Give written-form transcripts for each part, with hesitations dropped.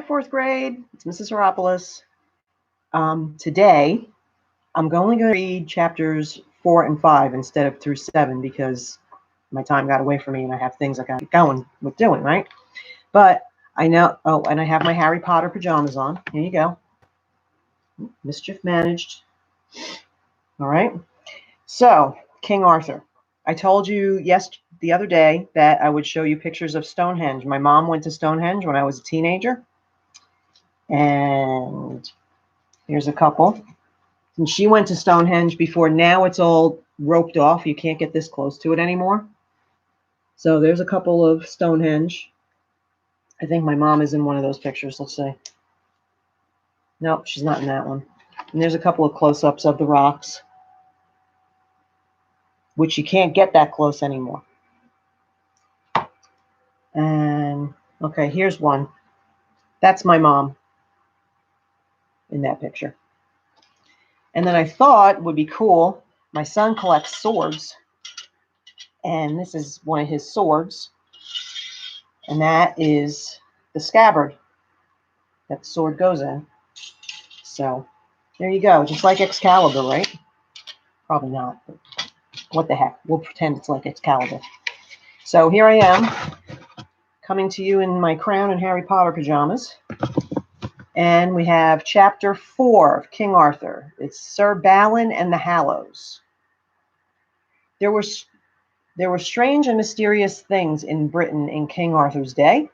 fourth grade. It's Mrs. Heropoulos. Today, I'm only going to read chapters 4 and 5 instead of through 7 because my time got away from me and I have things I got to get going with doing, right? But I know, and I have my Harry Potter pajamas on. Here you go. Mischief managed. All right. So, King Arthur. I told you the other day that I would show you pictures of Stonehenge. My mom went to Stonehenge when I was a teenager. And here's a couple. And she went to Stonehenge before. Now it's all roped off. You can't get this close to it anymore. So there's a couple of Stonehenge. I think my mom is in one of those pictures. Let's see. Nope, she's not in that one. And there's a couple of close-ups of the rocks, which you can't get that close anymore. And, okay, here's one. That's my mom in that picture. And then I thought it would be cool. My son collects swords. And this is one of his swords. And that is the scabbard that the sword goes in. So there you go. Just like Excalibur, right? Probably not. But what the heck? We'll pretend it's like Excalibur. So here I am, coming to you in my crown and Harry Potter pajamas. And we have chapter 4 of King Arthur. It's Sir Balin and the Hallows. There were strange and mysterious things in Britain in King Arthur's day.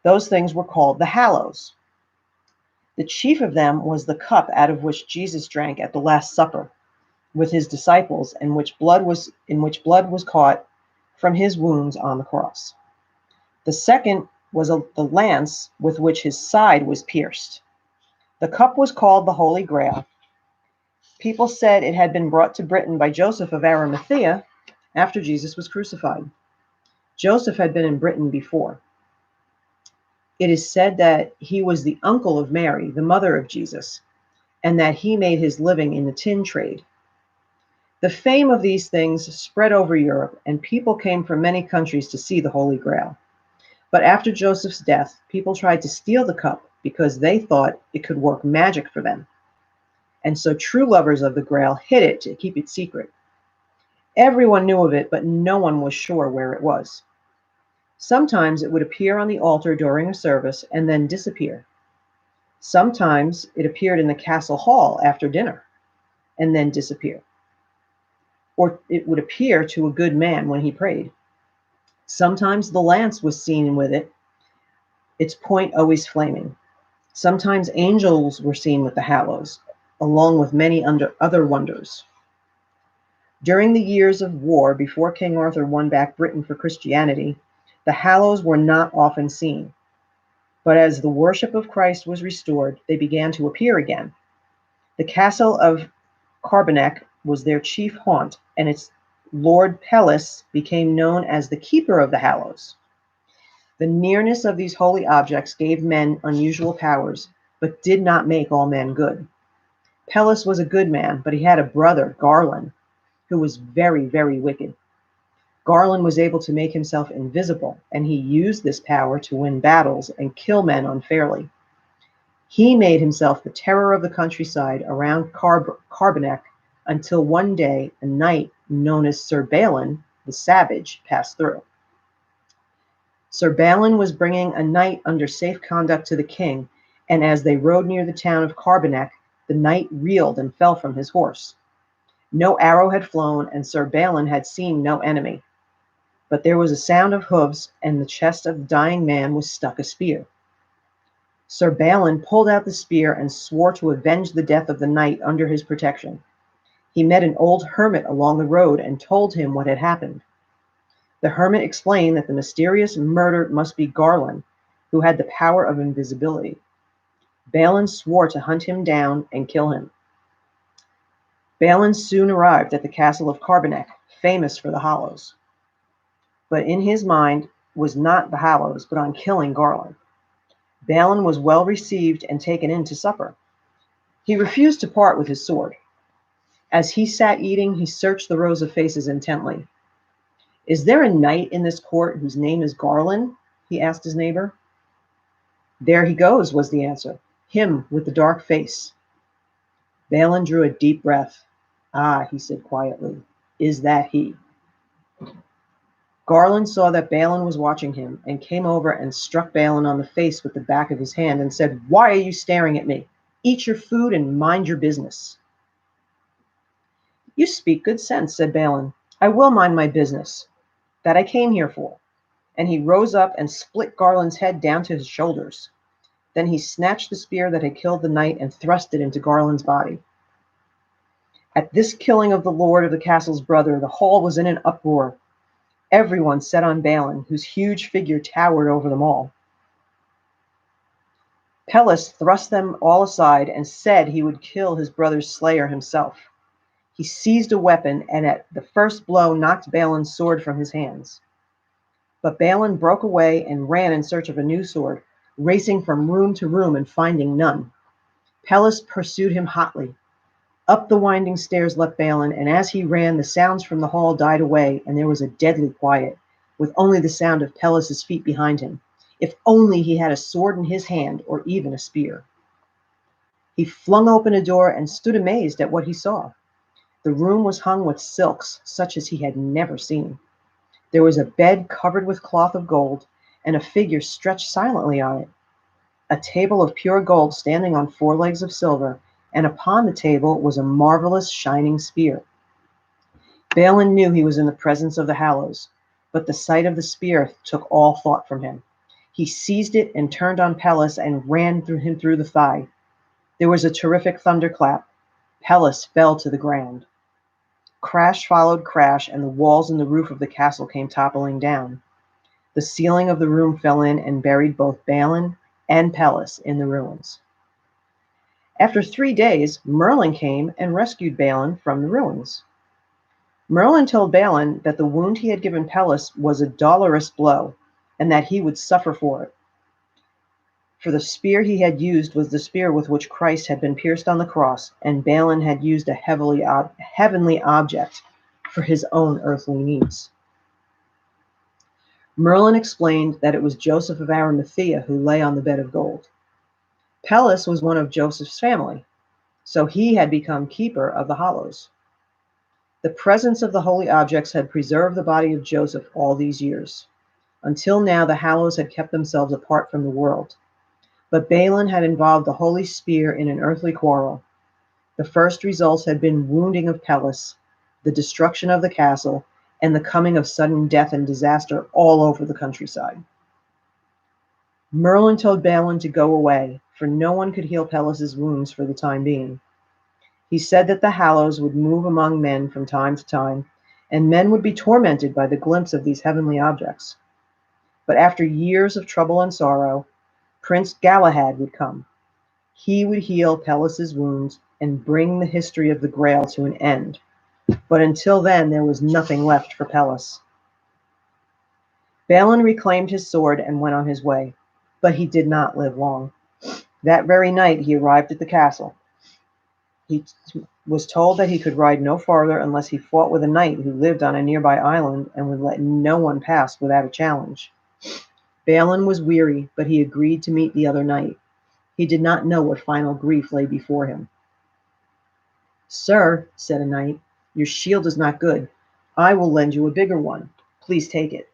Those things were called the Hallows. The chief of them was the cup out of which Jesus drank at the Last Supper with his disciples, and in which blood was caught from his wounds on the cross. The second was the lance with which his side was pierced. The cup was called the Holy Grail. People said it had been brought to Britain by Joseph of Arimathea after Jesus was crucified. Joseph had been in Britain before. It is said that he was the uncle of Mary, the mother of Jesus, and that he made his living in the tin trade. The fame of these things spread over Europe, and people came from many countries to see the Holy Grail. But after Joseph's death, people tried to steal the cup because they thought it could work magic for them. And so true lovers of the Grail hid it to keep it secret. Everyone knew of it, but no one was sure where it was. Sometimes it would appear on the altar during a service and then disappear. Sometimes it appeared in the castle hall after dinner and then disappear. Or it would appear to a good man when he prayed. Sometimes the lance was seen with it, its point always flaming. Sometimes angels were seen with the Hallows, along with many other wonders. During the years of war before King Arthur won back Britain for Christianity, the Hallows were not often seen. But as the worship of Christ was restored, they began to appear again. The castle of Carbonek was their chief haunt, and its Lord Pelles became known as the keeper of the Hallows. The nearness of these holy objects gave men unusual powers, but did not make all men good. Pelles was a good man, but he had a brother, Garlon, who was very, very wicked. Garlon was able to make himself invisible, and he used this power to win battles and kill men unfairly. He made himself the terror of the countryside around Carbonek until one day a knight known as Sir Balin the Savage passed through. Sir Balin was bringing a knight under safe conduct to the king, and as they rode near the town of Carbonek, the knight reeled and fell from his horse. No arrow had flown, and Sir Balin had seen no enemy. But there was a sound of hoofs, and the chest of the dying man was stuck a spear. Sir Balin pulled out the spear and swore to avenge the death of the knight under his protection. He met an old hermit along the road and told him what had happened. The hermit explained that the mysterious murderer must be Garlon, who had the power of invisibility. Balin swore to hunt him down and kill him. Balin soon arrived at the castle of Carbonek, famous for the Hallows. But in his mind was not the Hallows, but on killing Garlon. Balin was well received and taken in to supper. He refused to part with his sword. As he sat eating, he searched the rows of faces intently. "Is there a knight in this court whose name is Garlon?" he asked his neighbor. There he goes, was the answer. Him with the dark face. Balin drew a deep breath. Ah, he said quietly, is that he? Garland saw that Balin was watching him and came over and struck Balin on the face with the back of his hand and said, Why are you staring at me? Eat your food and mind your business. You speak good sense, said Balin. I will mind my business. That I came here for. And he rose up and split Garland's head down to his shoulders. Then he snatched the spear that had killed the knight and thrust it into Garland's body. At this killing of the lord of the castle's brother, the hall was in an uproar. Everyone set on Balin, whose huge figure towered over them all. Pelles thrust them all aside and said he would kill his brother's slayer himself. He seized a weapon and at the first blow knocked Balin's sword from his hands. But Balin broke away and ran in search of a new sword, racing from room to room and finding none. Pelles pursued him hotly. Up the winding stairs leapt Balin, and as he ran, the sounds from the hall died away, and there was a deadly quiet, with only the sound of Pelles' feet behind him. If only he had a sword in his hand, or even a spear. He flung open a door and stood amazed at what he saw. The room was hung with silks, such as he had never seen. There was a bed covered with cloth of gold, and a figure stretched silently on it. A table of pure gold standing on 4 legs of silver, and upon the table was a marvelous shining spear. Balin knew he was in the presence of the Hallows, but the sight of the spear took all thought from him. He seized it and turned on Pelles and ran through the thigh. There was a terrific thunderclap. Pelles fell to the ground. Crash followed crash, and the walls and the roof of the castle came toppling down. The ceiling of the room fell in and buried both Balin and Pelles in the ruins. After 3 days, Merlin came and rescued Balin from the ruins. Merlin told Balin that the wound he had given Pelles was a dolorous blow, and that he would suffer for it. For the spear he had used was the spear with which Christ had been pierced on the cross, and Balin had used a heavenly object for his own earthly needs. Merlin explained that it was Joseph of Arimathea who lay on the bed of gold. Pelles was one of Joseph's family, so he had become keeper of the Hallows. The presence of the holy objects had preserved the body of Joseph all these years. Until now, the Hallows had kept themselves apart from the world. But Balin had involved the holy spear in an earthly quarrel. The first results had been wounding of Pelles, the destruction of the castle, and the coming of sudden death and disaster all over the countryside. Merlin told Balin to go away, for no one could heal Pelles' wounds for the time being. He said that the Hallows would move among men from time to time, and men would be tormented by the glimpse of these heavenly objects. But after years of trouble and sorrow, Prince Galahad would come. He would heal Pelles' wounds and bring the history of the Grail to an end. But until then, there was nothing left for Pelles. Balin reclaimed his sword and went on his way, but he did not live long. That very night, he arrived at the castle. He was told that he could ride no farther unless he fought with a knight who lived on a nearby island and would let no one pass without a challenge. Balin was weary, but he agreed to meet the other knight. He did not know what final grief lay before him. Sir, said a knight, your shield is not good. I will lend you a bigger one. Please take it.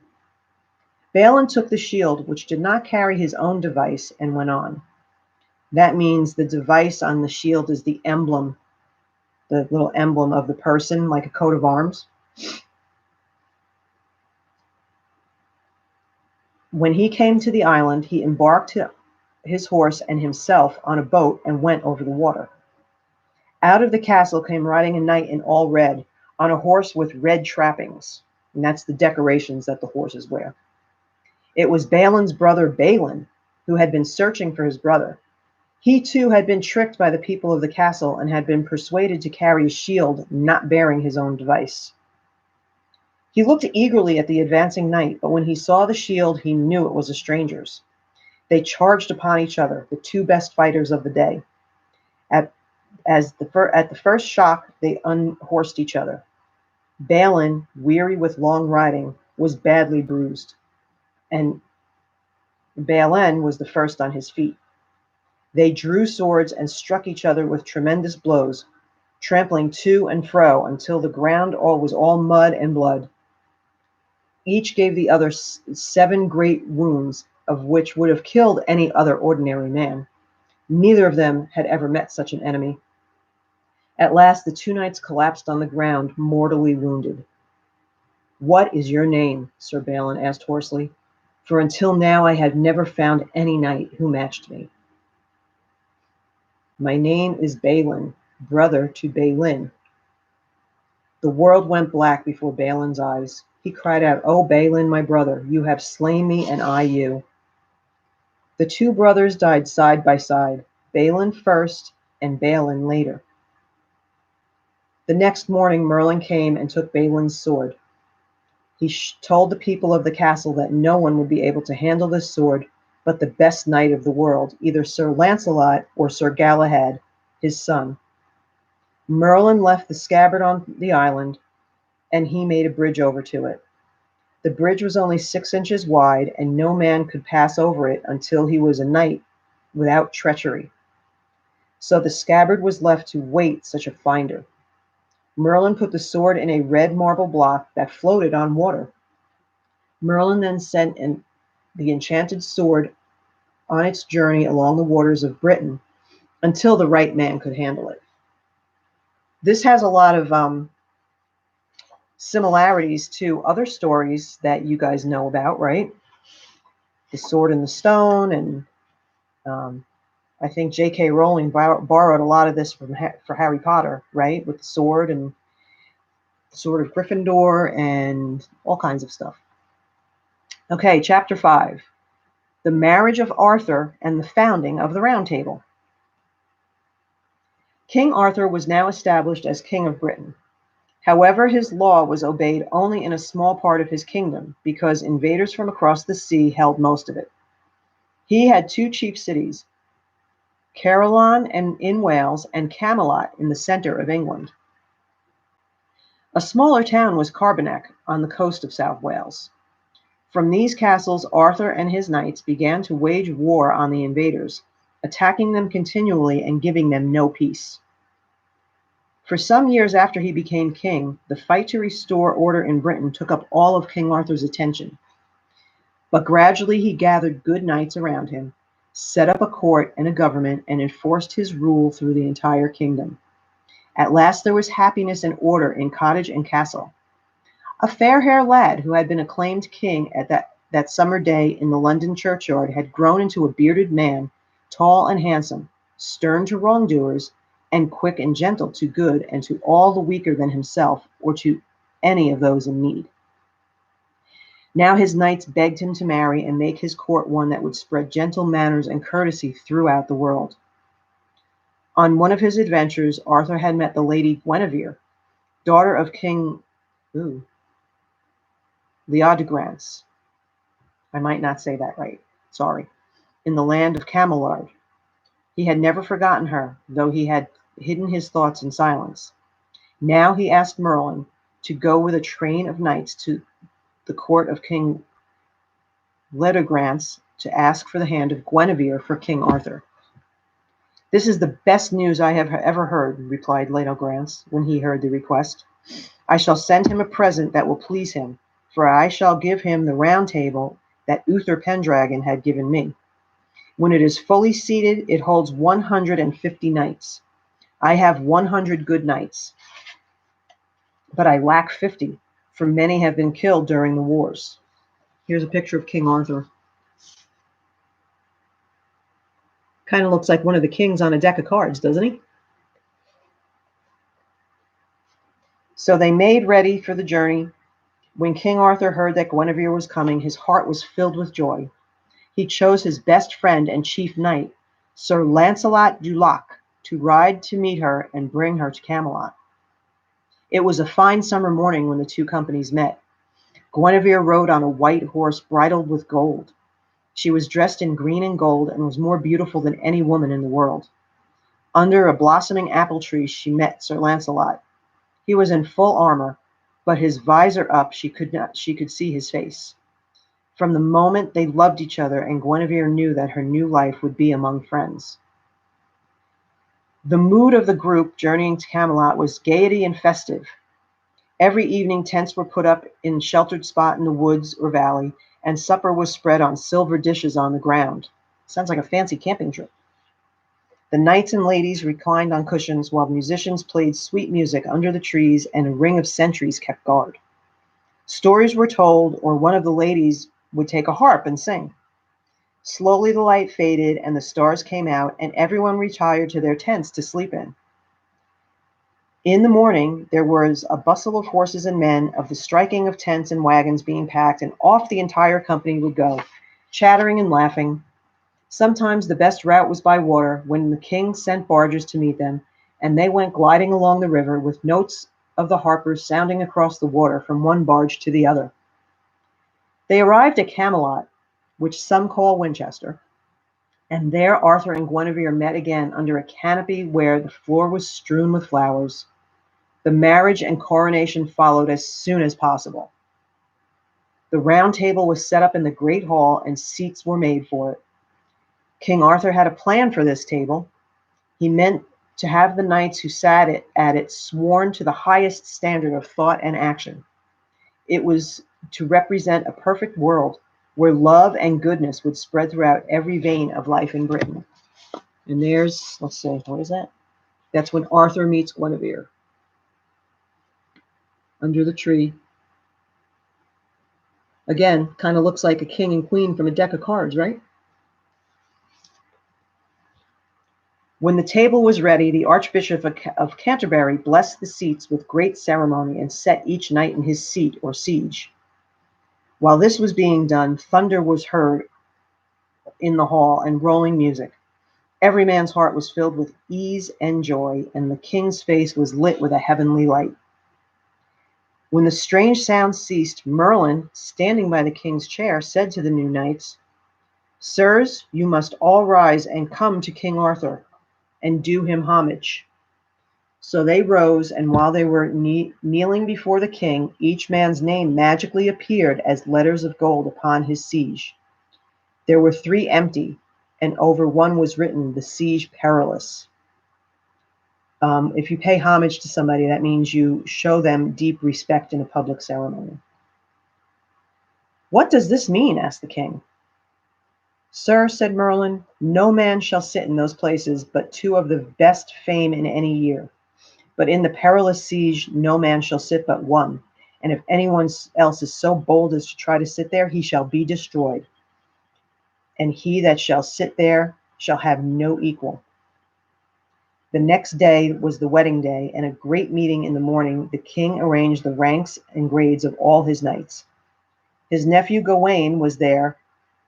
Balin took the shield, which did not carry his own device, and went on. That means the device on the shield is the emblem, the little emblem of the person, like a coat of arms. When he came to the island, he embarked his horse and himself on a boat and went over the water. Out of the castle came riding a knight in all red, on a horse with red trappings, and that's the decorations that the horses wear. It was Balin's brother Balin, who had been searching for his brother. He too had been tricked by the people of the castle and had been persuaded to carry a shield, not bearing his own device. He looked eagerly at the advancing knight, but when he saw the shield, he knew it was a stranger's. They charged upon each other, the 2 best fighters of the day. At the first shock, they unhorsed each other. Balin, weary with long riding, was badly bruised, and Balin was the first on his feet. They drew swords and struck each other with tremendous blows, trampling to and fro until the ground was all mud and blood. Each gave the other 7 great wounds, of which would have killed any other ordinary man. Neither of them had ever met such an enemy. At last the 2 knights collapsed on the ground, mortally wounded. "What is your name?" Sir Balin asked hoarsely, "for until now I had never found any knight who matched me." "My name is Balin, brother to Balin." The world went black before Balin's eyes. He cried out, "O Balin, my brother, you have slain me, and I you." The 2 brothers died side by side, Balin first and Balin later. The next morning Merlin came and took Balin's sword. He told the people of the castle that no one would be able to handle this sword but the best knight of the world, either Sir Lancelot or Sir Galahad, his son. Merlin left the scabbard on the island, and he made a bridge over to it. The bridge was only 6 inches wide, and no man could pass over it until he was a knight without treachery. So the scabbard was left to wait such a finder. Merlin put the sword in a red marble block that floated on water. Merlin then sent the enchanted sword on its journey along the waters of Britain until the right man could handle it. This has a lot of similarities to other stories that you guys know about, right? The Sword and the Stone, and I think J.K. Rowling borrowed a lot of this for Harry Potter, right? With the sword and the Sword of Gryffindor and all kinds of stuff. Okay, chapter 5. The marriage of Arthur and the founding of the Round Table. King Arthur was now established as King of Britain. However, his law was obeyed only in a small part of his kingdom, because invaders from across the sea held most of it. He had 2 chief cities, Caerleon in Wales and Camelot in the center of England. A smaller town was Carbonek on the coast of South Wales. From these castles, Arthur and his knights began to wage war on the invaders, attacking them continually and giving them no peace. For some years after he became king, the fight to restore order in Britain took up all of King Arthur's attention. But gradually he gathered good knights around him, set up a court and a government, and enforced his rule through the entire kingdom. At last there was happiness and order in cottage and castle. A fair-haired lad who had been acclaimed king at that summer day in the London churchyard had grown into a bearded man, tall and handsome, stern to wrongdoers, and quick and gentle to good and to all the weaker than himself, or to any of those in need. Now his knights begged him to marry and make his court one that would spread gentle manners and courtesy throughout the world. On one of his adventures, Arthur had met the Lady Guinevere, daughter of King Leodegrance. I might not say that right, sorry. In the land of Camelot. He had never forgotten her, though he had hidden his thoughts in silence. Now he asked Merlin to go with a train of knights to the court of King Leodegrance to ask for the hand of Guinevere for King Arthur. "This is the best news I have ever heard," replied Leodegrance when he heard the request. "I shall send him a present that will please him, for I shall give him the Round Table that Uther Pendragon had given me. When it is fully seated, it holds 150 knights. I have 100 good knights, but I lack 50, for many have been killed during the wars." Here's a picture of King Arthur. Kind of looks like one of the kings on a deck of cards, doesn't he? So they made ready for the journey. When King Arthur heard that Guinevere was coming, his heart was filled with joy. He chose his best friend and chief knight, Sir Lancelot du Lac, to ride to meet her and bring her to Camelot. It was a fine summer morning when the 2 companies met. Guinevere rode on a white horse bridled with gold. She was dressed in green and gold and was more beautiful than any woman in the world. Under a blossoming apple tree she met Sir Lancelot. He was in full armor, but his visor up she could see his face. from the moment they loved each other, and Guinevere knew that her new life would be among friends. The mood of the group journeying to Camelot was gaiety and festive. Every evening tents were put up in a sheltered spot in the woods or valley, and supper was spread on silver dishes on the ground. Sounds like a fancy camping trip. The knights and ladies reclined on cushions while musicians played sweet music under the trees, and a ring of sentries kept guard. Stories were told, or one of the ladies would take a harp and sing. Slowly the light faded and the stars came out, and everyone retired to their tents to sleep in. In the morning, there was a bustle of horses and men, of the striking of tents and wagons being packed, and off the entire company would go, chattering and laughing. Sometimes the best route was by water, when the king sent barges to meet them, and they went gliding along the river with notes of the harpers sounding across the water from one barge to the other. They arrived at Camelot, which some call Winchester, and there Arthur and Guinevere met again under a canopy where the floor was strewn with flowers. The marriage and coronation followed as soon as possible. The round table was set up in the great hall, and seats were made for it. King Arthur had a plan for this table. He meant to have the knights who sat at it sworn to the highest standard of thought and action. It was to represent a perfect world where love and goodness would spread throughout every vein of life in Britain. And there's, let's see, what is that? That's when Arthur meets Guinevere under the tree. Again, kind of looks like a king and queen from a deck of cards, right? When the table was ready, the Archbishop of Canterbury blessed the seats with great ceremony and set each knight in his seat or siege. While this was being done, thunder was heard in the hall and rolling music. Every man's heart was filled with ease and joy, and the king's face was lit with a heavenly light. When the strange sound ceased, Merlin, standing by the king's chair, said to the new knights, "Sirs, you must all rise and come to King Arthur and do him homage." So they rose, and while they were kneeling before the king, each man's name magically appeared as letters of gold upon his siege. There were 3 empty, and over one was written, "The Siege Perilous." If you pay homage to somebody, that means you show them deep respect in a public ceremony. "What does this mean?" asked the king. "Sir," said Merlin, "no man shall sit in those places but 2 of the best fame in any year. But in the perilous siege no man shall sit but 1, and if anyone else is so bold as to try to sit there, he shall be destroyed. And he that shall sit there shall have no equal." The next day was the wedding day, and a great meeting in the morning. The king arranged the ranks and grades of all his knights. His nephew Gawain was there,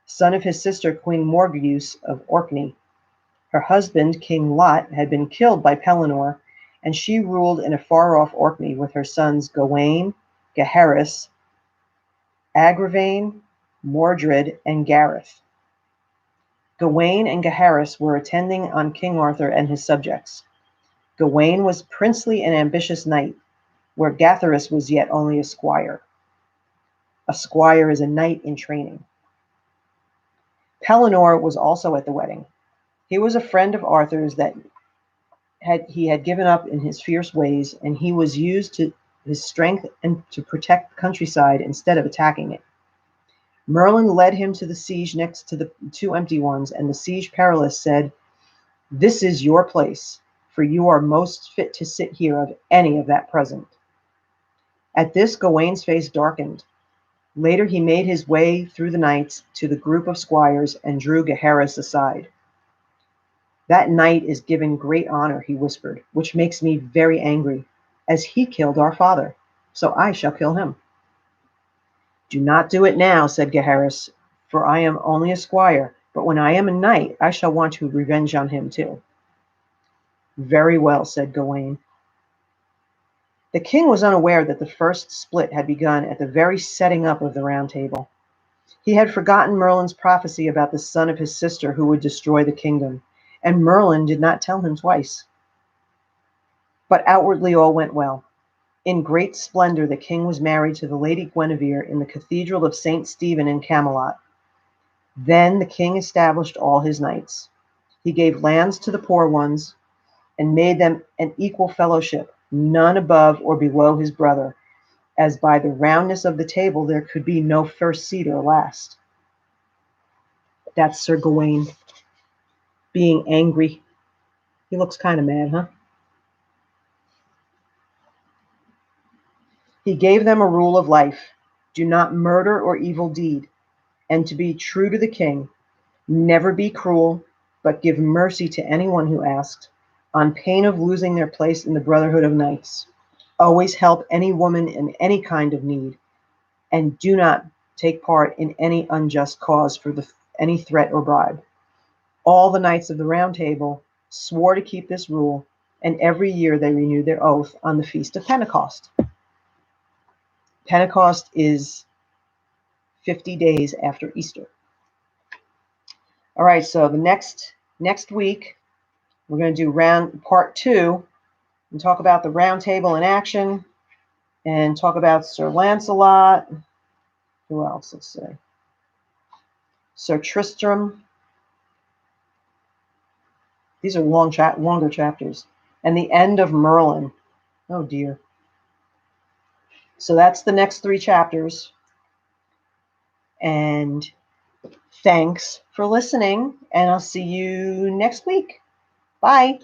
son of his sister Queen Morgause of Orkney. Her husband, King Lot, had been killed by Pellinore, and she ruled in a far-off Orkney with her sons Gawain, Gaheris, Agravain, Mordred, and Gareth. Gawain and Gaheris were attending on King Arthur and his subjects. Gawain was princely and ambitious knight, where Gaheris was yet only a squire. A squire is a knight in training. Pellinore was also at the wedding. He was a friend of Arthur's that he had given up in his fierce ways, and he was used to his strength and to protect the countryside instead of attacking it. Merlin led him to the siege next to the 2 empty ones, and the Siege Perilous said, "This is your place, for you are most fit to sit here of any of that present." At this, Gawain's face darkened. Later he made his way through the knights to the group of squires and drew Gaheris aside. "That knight is given great honor," he whispered, "which makes me very angry, as he killed our father, so I shall kill him." "Do not do it now," said Gaheris, "for I am only a squire, but when I am a knight, I shall want to revenge on him too." "Very well," said Gawain. The king was unaware that the first split had begun at the very setting up of the round table. He had forgotten Merlin's prophecy about the son of his sister who would destroy the kingdom, and Merlin did not tell him twice. But outwardly all went well. In great splendor the king was married to the Lady Guinevere in the cathedral of St. Stephen in Camelot. Then the king established all his knights. He gave lands to the poor ones and made them an equal fellowship, none above or below his brother, as by the roundness of the table there could be no first seat or last. That's Sir Gawain being angry. He looks kind of mad, huh? He gave them a rule of life: do not murder or evil deed, and to be true to the king. Never be cruel, but give mercy to anyone who asks, on pain of losing their place in the brotherhood of knights. Always help any woman in any kind of need, and do not take part in any unjust cause for any threat or bribe. All the knights of the Round Table swore to keep this rule, and every year they renewed their oath on the Feast of Pentecost. Pentecost is 50 days after Easter. All right, so the next week we're going to do part 2 and talk about the Round Table in action and talk about Sir Lancelot. Who else? Let's see. Sir Tristram. These are longer chapters. And the end of Merlin. Oh dear. So that's the next 3 chapters. And thanks for listening, and I'll see you next week. Bye.